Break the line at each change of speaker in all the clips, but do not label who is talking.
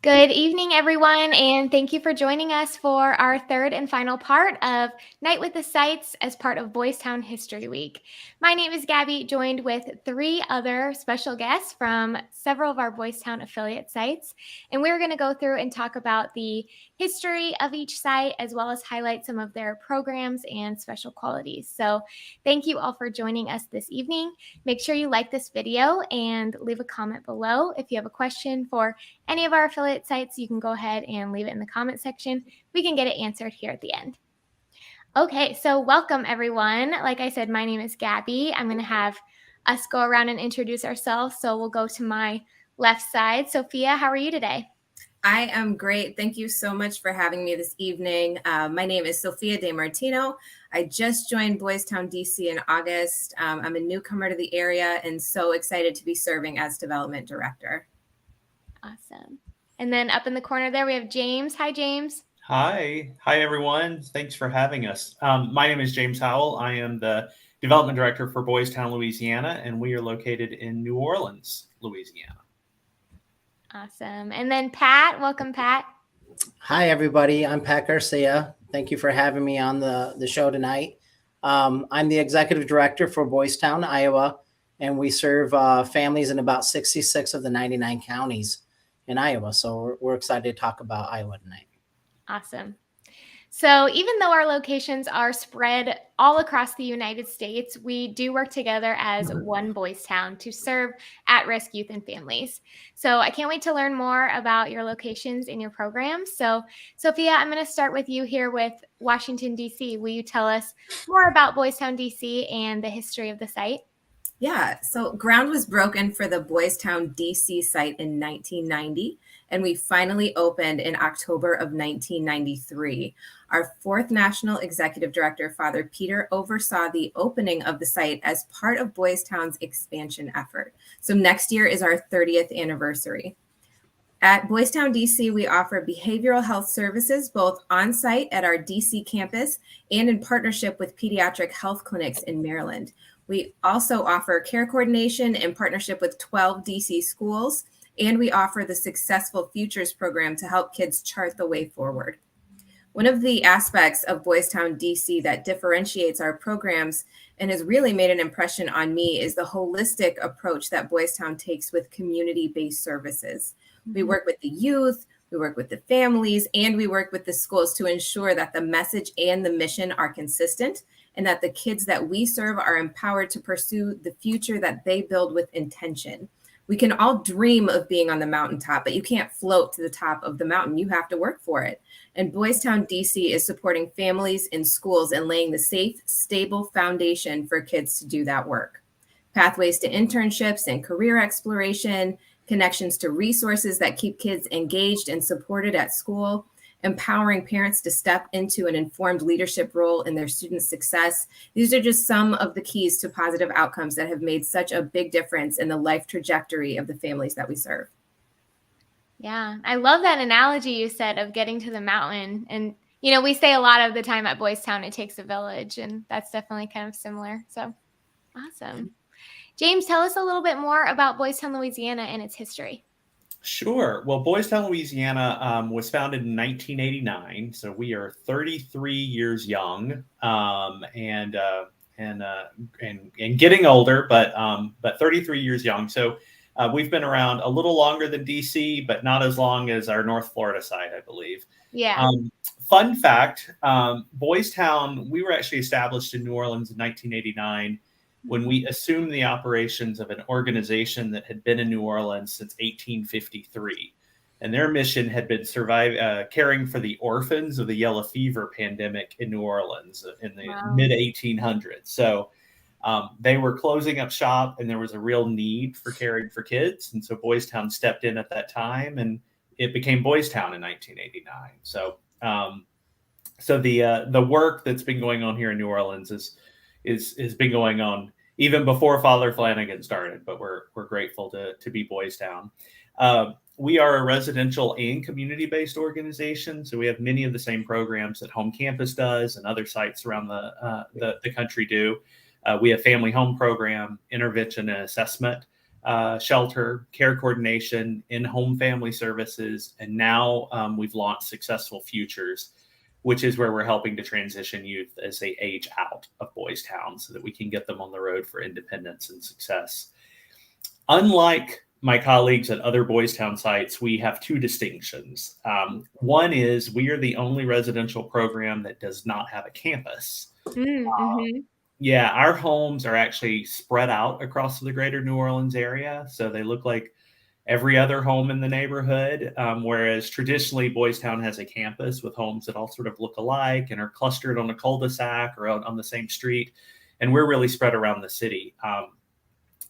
Good evening, everyone, and thank you for joining us for our third and final part of Night with the Sights as part of Boys Town History Week. My name is Gabby, joined with three other special guests from several of our Boys Town affiliate sites, and we're going to go through and talk about the history of each site as well as highlight some of their programs and special qualities. So, thank you all for joining us this evening. Make sure you like this video and leave a comment below if you have a question for any of our affiliate sites. You can go ahead and leave it in the comment section. We can get it answered here at the end. Okay, so welcome everyone. Like I said, my name is Gabby. I'm going to have us go around and introduce ourselves. So we'll go to my left side. Sophia, how are you today?
I am great. Thank you so much for having me this evening. My name is Sophia DeMartino. I just joined Boys Town, DC in August. I'm a newcomer to the area and so excited to be serving as development director.
Awesome. And then up in the corner there, we have James. Hi, James.
Hi everyone. Thanks for having us. My name is James Howell. I am the development director for Boys Town, Louisiana, and we are located in New Orleans, Louisiana.
Awesome. And then Pat, welcome, Pat.
Hi, everybody. I'm Pat Garcia. Thank you for having me on the show tonight. I'm the executive director for Boys Town, Iowa, and we serve families in about 66 of the 99 counties in Iowa. So we're excited to talk about Iowa tonight.
Awesome. So even though our locations are spread all across the United States, we do work together as one Boys Town to serve at-risk youth and families. So I can't wait to learn more about your locations and your programs. So Sophia, I'm going to start with you here with Washington, D.C. Will you tell us more about Boys Town, D.C. and the history of the site?
Yeah, so ground was broken for the Boys Town, DC site in 1990, and we finally opened in October of 1993. Our fourth national executive director, Father Peter, oversaw the opening of the site as part of Boys Town's expansion effort. So next year is our 30th anniversary. At Boys Town, DC, we offer behavioral health services both on-site at our DC campus and in partnership with pediatric health clinics in Maryland. We also offer care coordination in partnership with 12 DC schools, and we offer the Successful Futures program to help kids chart the way forward. One of the aspects of Boys Town, DC that differentiates our programs and has really made an impression on me is the holistic approach that Boys Town takes with community-based services. We work with the youth, we work with the families, and we work with the schools to ensure that the message and the mission are consistent and that the kids that we serve are empowered to pursue the future that they build with intention. We can all dream of being on the mountaintop, but you can't float to the top of the mountain. You have to work for it. And Boys Town, DC is supporting families in schools and laying the safe, stable foundation for kids to do that work. Pathways to internships and career exploration, connections to resources that keep kids engaged and supported at school, empowering parents to step into an informed leadership role in their students' success. These are just some of the keys to positive outcomes that have made such a big difference in the life trajectory of the families that we serve.
Yeah, I love that analogy you said of getting to the mountain. And, you know, we say a lot of the time at Boys Town, it takes a village, and that's definitely kind of similar. So awesome. James, tell us a little bit more about Boys Town, Louisiana and its history.
Sure. Well, Boys Town, Louisiana was founded in 1989, so we are 33 years young and getting older, but 33 years young. So we've been around a little longer than DC, but not as long as our North Florida side, I believe.
Yeah.
Fun fact: Boys Town, we were actually established in New Orleans in 1989. When we assumed the operations of an organization that had been in New Orleans since 1853. And their mission had been caring for the orphans of the yellow fever pandemic in New Orleans in the mid-1800s. So they were closing up shop and there was a real need for caring for kids. And so Boys Town stepped in at that time and it became Boys Town in 1989. So the work that's been going on here in New Orleans has been going on even before Father Flanagan started, but we're grateful to be Boys Town. We are a residential and community-based organization, so we have many of the same programs that Home Campus does and other sites around the country do. We have family home program, intervention and assessment, shelter, care coordination, in-home family services, and now we've launched Successful Futures, which is where we're helping to transition youth as they age out of Boys Town so that we can get them on the road for independence and success. Unlike my colleagues at other Boys Town sites, we have two distinctions. One is we are the only residential program that does not have a campus.
Mm-hmm.
Yeah, our homes are actually spread out across the greater New Orleans area. So they look like every other home in the neighborhood, whereas traditionally Boys Town has a campus with homes that all sort of look alike and are clustered on a cul-de-sac or on the same street. And we're really spread around the city,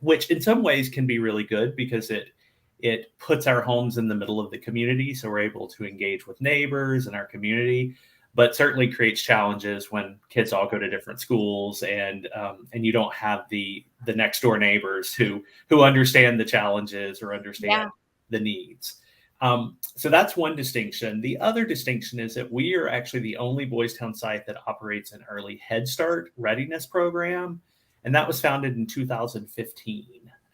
which in some ways can be really good because it puts our homes in the middle of the community. So we're able to engage with neighbors and our community, but certainly creates challenges when kids all go to different schools and you don't have the next door neighbors who understand the challenges or understand the needs. So that's one distinction. The other distinction is that we are actually the only Boys Town site that operates an early Head Start readiness program. And that was founded in 2015.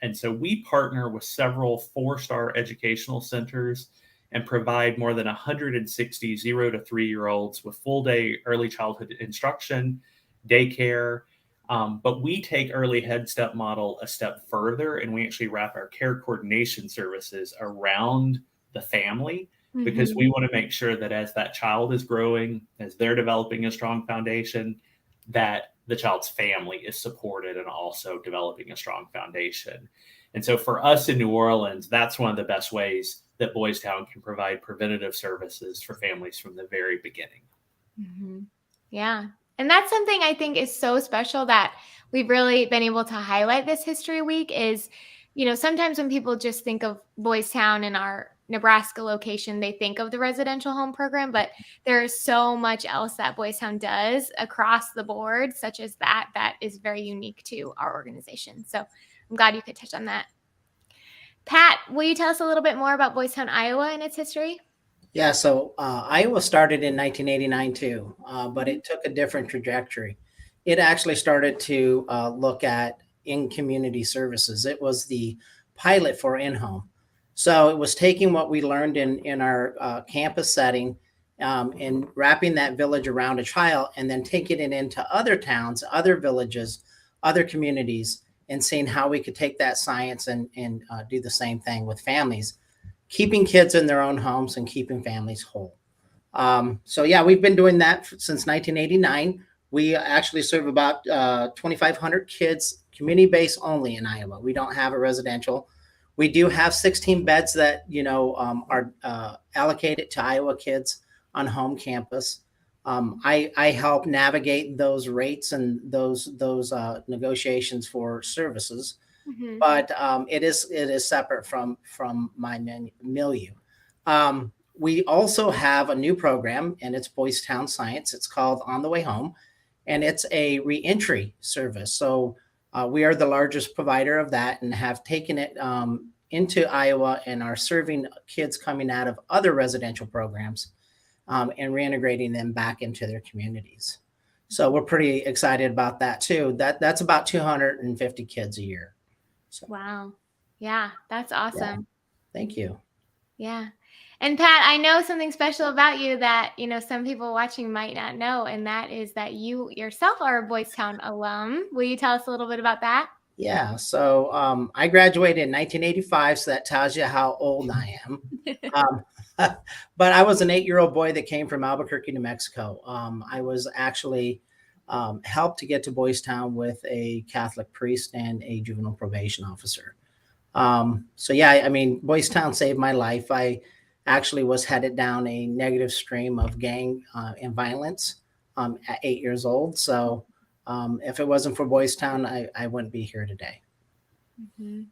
And so we partner with several 4-star educational centers and provide more than 160 0 to 3-year-olds with full day early childhood instruction, daycare. But we take early Head Step model a step further, and we actually wrap our care coordination services around the family because we want to make sure that as that child is growing, as they're developing a strong foundation, that the child's family is supported and also developing a strong foundation. And so for us in New Orleans, that's one of the best ways that Boys Town can provide preventative services for families from the very beginning.
Mm-hmm. Yeah. And that's something I think is so special that we've really been able to highlight this History Week is, sometimes when people just think of Boys Town in our Nebraska location, they think of the residential home program, but there is so much else that Boys Town does across the board, such as that is very unique to our organization. So I'm glad you could touch on that. Pat, will you tell us a little bit more about Boys Town, Iowa and its history?
Yeah, so Iowa started in 1989 too, but it took a different trajectory. It actually started to look at in-community services. It was the pilot for in-home. So it was taking what we learned in our campus setting and wrapping that village around a child and then taking it into other towns, other villages, other communities, and seeing how we could take that science and do the same thing with families, keeping kids in their own homes and keeping families whole. So yeah, we've been doing that since 1989. We actually serve about 2,500 kids, community-based only in Iowa. We don't have a residential. We do have 16 beds that are allocated to Iowa kids on home campus. I help navigate those rates and those negotiations for services, but it is separate from my milieu. We also have a new program, and it's Boys Town Science. It's called On the Way Home, and it's a reentry service. So we are the largest provider of that and have taken it into Iowa and are serving kids coming out of other residential programs and reintegrating them back into their communities. So we're pretty excited about that too. That's about 250 kids a year. So,
wow. Yeah, that's awesome.
Yeah. Thank you.
Yeah. And Pat, I know something special about you that, some people watching might not know, and that is that you yourself are a Boys Town alum. Will you tell us a little bit about that?
Yeah. So I graduated in 1985, so that tells you how old I am. But I was an 8-year-old boy that came from Albuquerque, New Mexico. I was actually helped to get to Boys Town with a Catholic priest and a juvenile probation officer. So yeah, I mean, Boys Town saved my life. I actually was headed down a negative stream of gang and violence at 8 years old. So if it wasn't for Boys Town, I wouldn't be here today.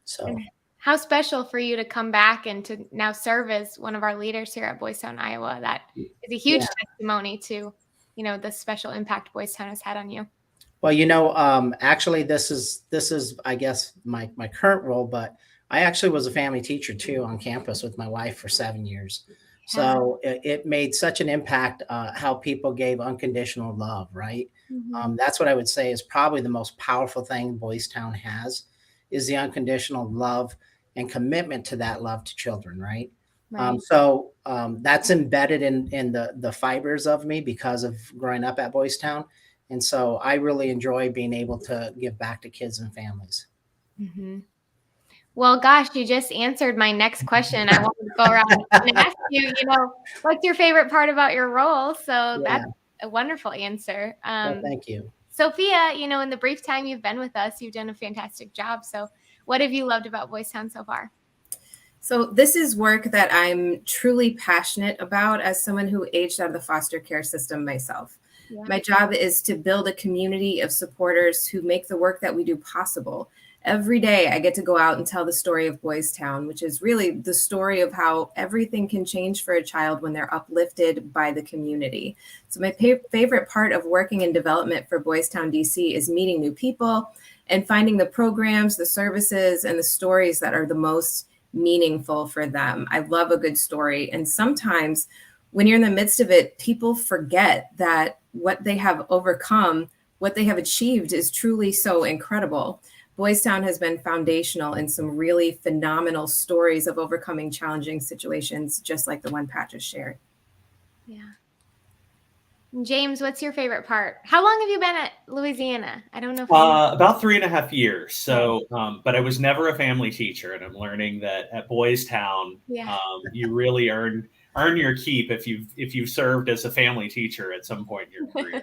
So
and how special for you to come back and to now serve as one of our leaders here at Boys Town, Iowa. That is a huge testimony to, the special impact Boys Town has had on you.
Well, actually this is, I guess, my current role, but I actually was a family teacher too on campus with my wife for 7 years. Yeah. So it made such an impact how people gave unconditional love, right? That's what I would say is probably the most powerful thing Boys Town has, is the unconditional love and commitment to that love to children, right?
Right.
That's embedded in the fibers of me because of growing up at Boys Town. And so I really enjoy being able to give back to kids and families.
Mm-hmm. Well, gosh, you just answered my next question. I wanted to go around and ask you, what's your favorite part about your role? So
Yeah.
that's a wonderful answer.
Well, thank you.
Sophia, in the brief time you've been with us, you've done a fantastic job. So what have you loved about Boys Town so far?
So this is work that I'm truly passionate about as someone who aged out of the foster care system myself.
Yeah.
My job is to build a community of supporters who make the work that we do possible. Every day I get to go out and tell the story of Boys Town, which is really the story of how everything can change for a child when they're uplifted by the community. So my favorite part of working in development for Boys Town DC is meeting new people and finding the programs, the services, and the stories that are the most meaningful for them. I love a good story. And sometimes when you're in the midst of it, people forget that what they have overcome, what they have achieved is truly so incredible. Boys Town has been foundational in some really phenomenal stories of overcoming challenging situations, just like the one Pat just shared.
Yeah. James, what's your favorite part? How long have you been at Louisiana? I don't know if
about 3.5 years. So, but I was never a family teacher, and I'm learning that at Boys Town, you really earn your keep if you've served as a family teacher at some point in your career.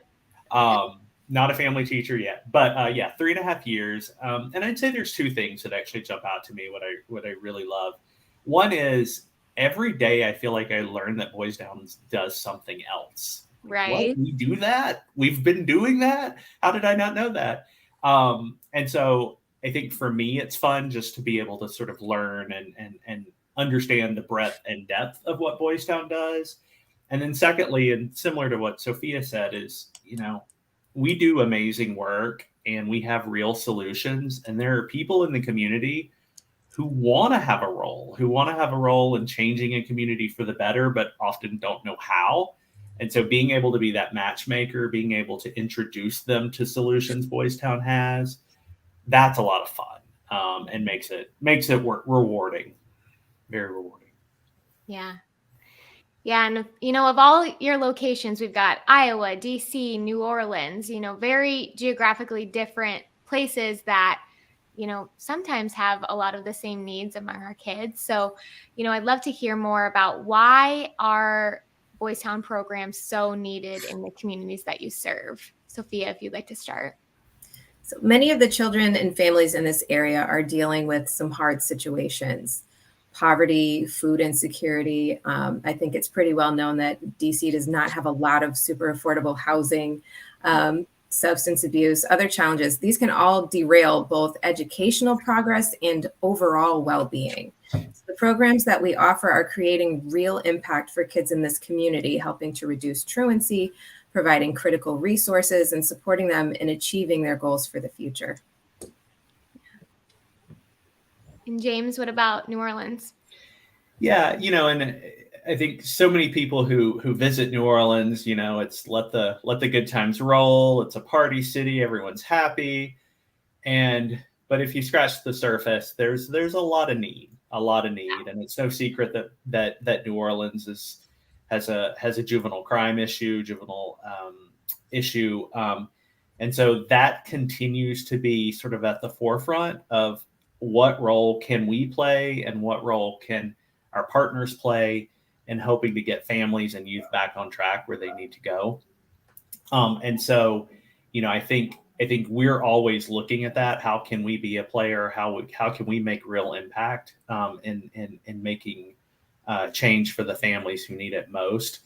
Not a family teacher yet, but 3.5 years. And I'd say there's two things that actually jump out to me. What I really love. One is every day I feel like I learn that Boys Town does something else.
Right.
What? We do that? We've been doing that? How did I not know that? And so I think for me, it's fun just to be able to sort of learn and understand the breadth and depth of what Boys Town does. And then secondly, and similar to what Sophia said, is, we do amazing work and we have real solutions. And there are people in the community who want to have a role in changing a community for the better, but often don't know how. And so being able to be that matchmaker, being able to introduce them to solutions Boys Town has, that's a lot of fun, and makes it work rewarding, very rewarding.
Yeah. Yeah. And, of all your locations, we've got Iowa, DC, New Orleans, very geographically different places that, sometimes have a lot of the same needs among our kids. So, I'd love to hear more about why are Boys Town programs so needed in the communities that you serve. Sophia, if you'd like to start.
So many of the children and families in this area are dealing with some hard situations. Poverty, food insecurity. I think it's pretty well known that DC does not have a lot of super affordable housing, substance abuse, other challenges. These can all derail both educational progress and overall well-being. So the programs that we offer are creating real impact for kids in this community, helping to reduce truancy, providing critical resources, and supporting them in achieving their goals for the future.
And James, what about New Orleans?
Yeah, and I think so many people who visit New Orleans, it's let the good times roll. It's a party city, everyone's happy, but if you scratch the surface, there's a lot of need, and it's no secret that New Orleans has a juvenile crime issue, and so that continues to be sort of at the forefront of what role can we play and what role can our partners play in helping to get families and youth back on track where they need to go. And so, I think we're always looking at that. How can we be a player? How can we make real impact in making change for the families who need it most?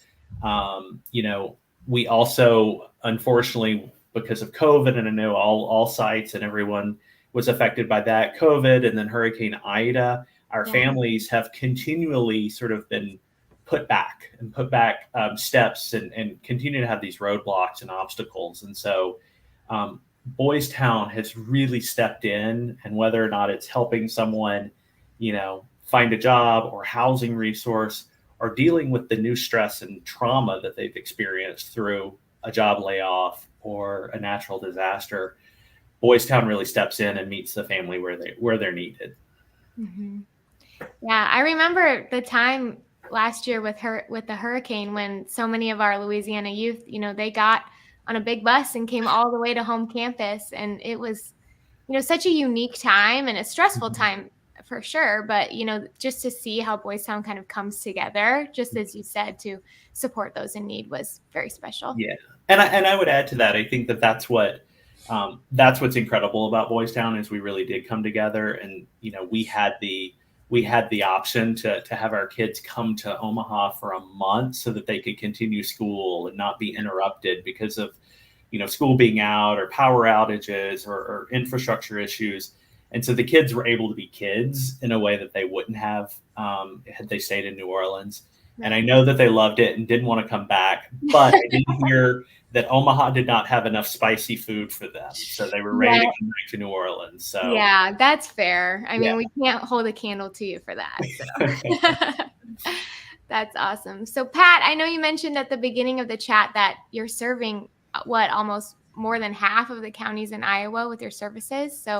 We also, unfortunately, because of COVID, and I know all sites and everyone was affected by that COVID and then Hurricane Ida, our families have continually sort of been put back steps and continue to have these roadblocks and obstacles. And so Boys Town has really stepped in, and whether or not it's helping someone, find a job or housing resource or dealing with the new stress and trauma that they've experienced through a job layoff or a natural disaster, Boys Town really steps in and meets the family where they're needed.
Mm-hmm. Yeah, I remember the time last year with the hurricane when so many of our Louisiana youth, they got on a big bus and came all the way to home campus, and it was, such a unique time and a stressful time for sure. But just to see how Boys Town kind of comes together, just as you said, to support those in need was very special.
Yeah, and I would add to that. I think that's what's incredible about Boys Town is we really did come together, and we had the option to have our kids come to Omaha for a month so that they could continue school and not be interrupted because of school being out or power outages or infrastructure issues. And so the kids were able to be kids in a way that they wouldn't have had they stayed in New Orleans. And I know that they loved it and didn't want to come back, but I did hear that Omaha did not have enough spicy food for them. So they were ready to come back to New Orleans. So
yeah, that's fair. I mean, we can't hold a candle to you for that. So. That's awesome. So Pat, I know you mentioned at the beginning of the chat that you're serving almost more than half of the counties in Iowa with your services. So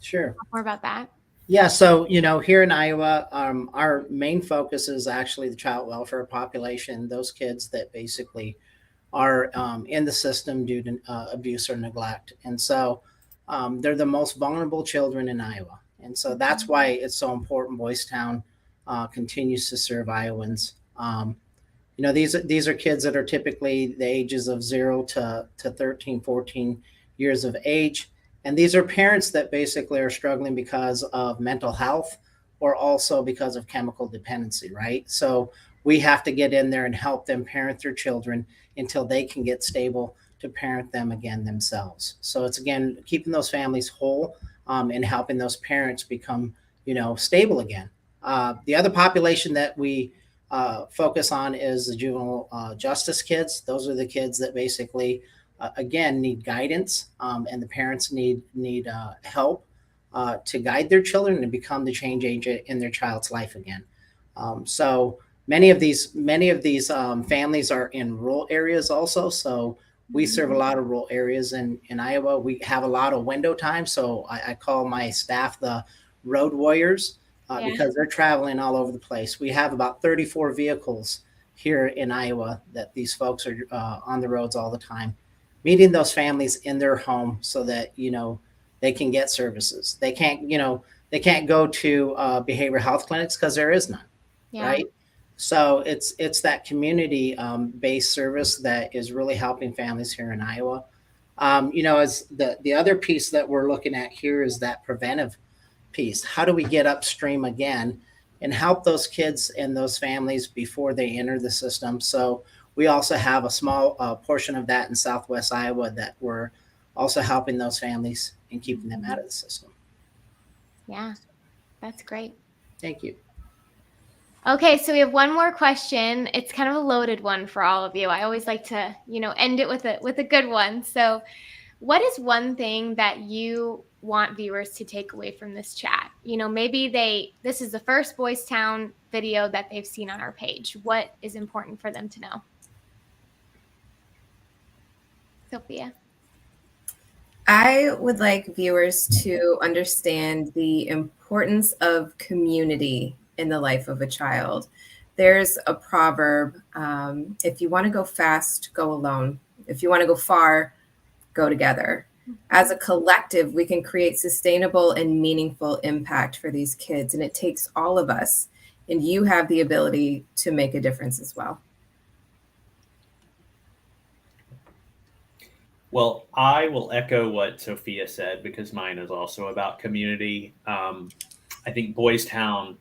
Sure.
Talk more about that.
Yeah, so here in Iowa, our main focus is actually the child welfare population, those kids that basically are in the system due to abuse or neglect. And so they're the most vulnerable children in Iowa. And so that's why it's so important Boys Town continues to serve Iowans. These are kids that are typically the ages of 0 to 13, 14 years of age. And these are parents that basically are struggling because of mental health or also because of chemical dependency, right? So we have to get in there and help them parent their children until they can get stable to parent them again themselves. So it's, again, keeping those families whole and helping those parents become, stable again. The other population that we focus on is the juvenile justice kids. Those are the kids that basically again need guidance and the parents need help to guide their children and become the change agent in their child's life again. So many of these families are in rural areas also, so we serve a lot of rural areas in Iowa. We have a lot of window time, so I call my staff the road warriors because they're traveling all over the place. We have about 34 vehicles here in Iowa that these folks are on the roads all the time, meeting those families in their home so that they can get services. They can't go to behavioral health clinics because there is none, right? So it's that community based service that is really helping families here in Iowa. As the other piece that we're looking at here is that preventive piece. How do we get upstream again and help those kids and those families before they enter the system? So we also have a small portion of that in Southwest Iowa that we're also helping those families and keeping them out of the system.
Yeah, that's great.
Thank you.
Okay, so we have one more question. It's kind of a loaded one for all of you. I always like to, end it with a good one. So, what is one thing that you want viewers to take away from this chat? Maybe this is the first Boys Town video that they've seen on our page. What is important for them to know? Sophia?
I would like viewers to understand the importance of community in the life of a child. There's a proverb, if you want to go fast, go alone. If you want to go far, go together. As a collective, we can create sustainable and meaningful impact for these kids, and it takes all of us, and you have the ability to make a difference as well.
Well, I will echo what Sophia said because mine is also about community. I think Boys Town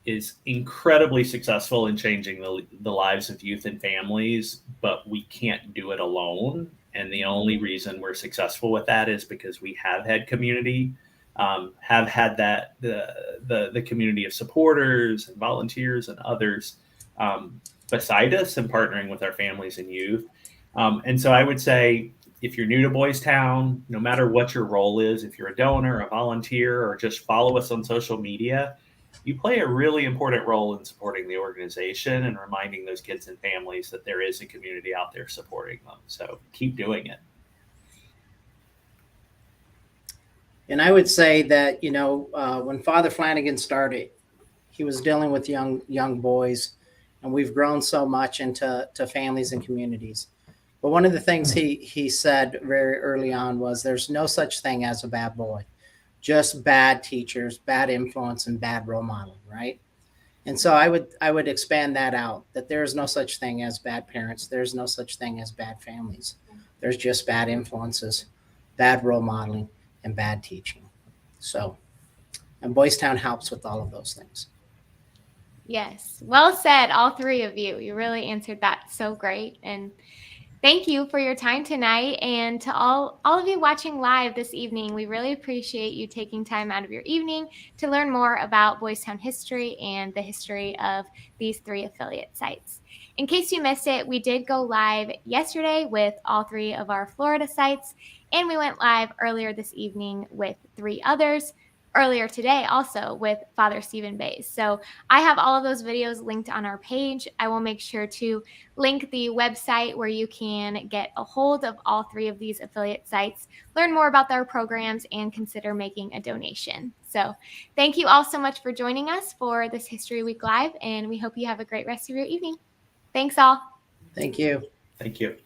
is incredibly successful in changing the lives of youth and families, but we can't do it alone. And the only reason we're successful with that is because we have had community, have had that the community of supporters and volunteers and others beside us and partnering with our families and youth. And so I would say, if you're new to Boys Town, no matter what your role is, if you're a donor, a volunteer, or just follow us on social media, you play a really important role in supporting the organization and reminding those kids and families that there is a community out there supporting them. So keep doing it.
And I would say that, when Father Flanagan started, he was dealing with young boys, and we've grown so much into families and communities. But one of the things he said very early on was there's no such thing as a bad boy, just bad teachers, bad influence, and bad role modeling, right? And so I would expand that out, that there is no such thing as bad parents. There's no such thing as bad families. There's just bad influences, bad role modeling, and bad teaching. So, and Boys Town helps with all of those things.
Yes. Well said, all three of you. You really answered that so great. And thank you for your time tonight. And to all of you watching live this evening, we really appreciate you taking time out of your evening to learn more about Boys Town history and the history of these three affiliate sites. In case you missed it, we did go live yesterday with all three of our Florida sites, and we went live earlier this evening with 3 others. Earlier today also with Father Stephen Bays. So I have all of those videos linked on our page. I will make sure to link the website where you can get a hold of all 3 of these affiliate sites, learn more about their programs, and consider making a donation. So thank you all so much for joining us for this History Week Live, and we hope you have a great rest of your evening. Thanks all.
Thank you.
Thank you.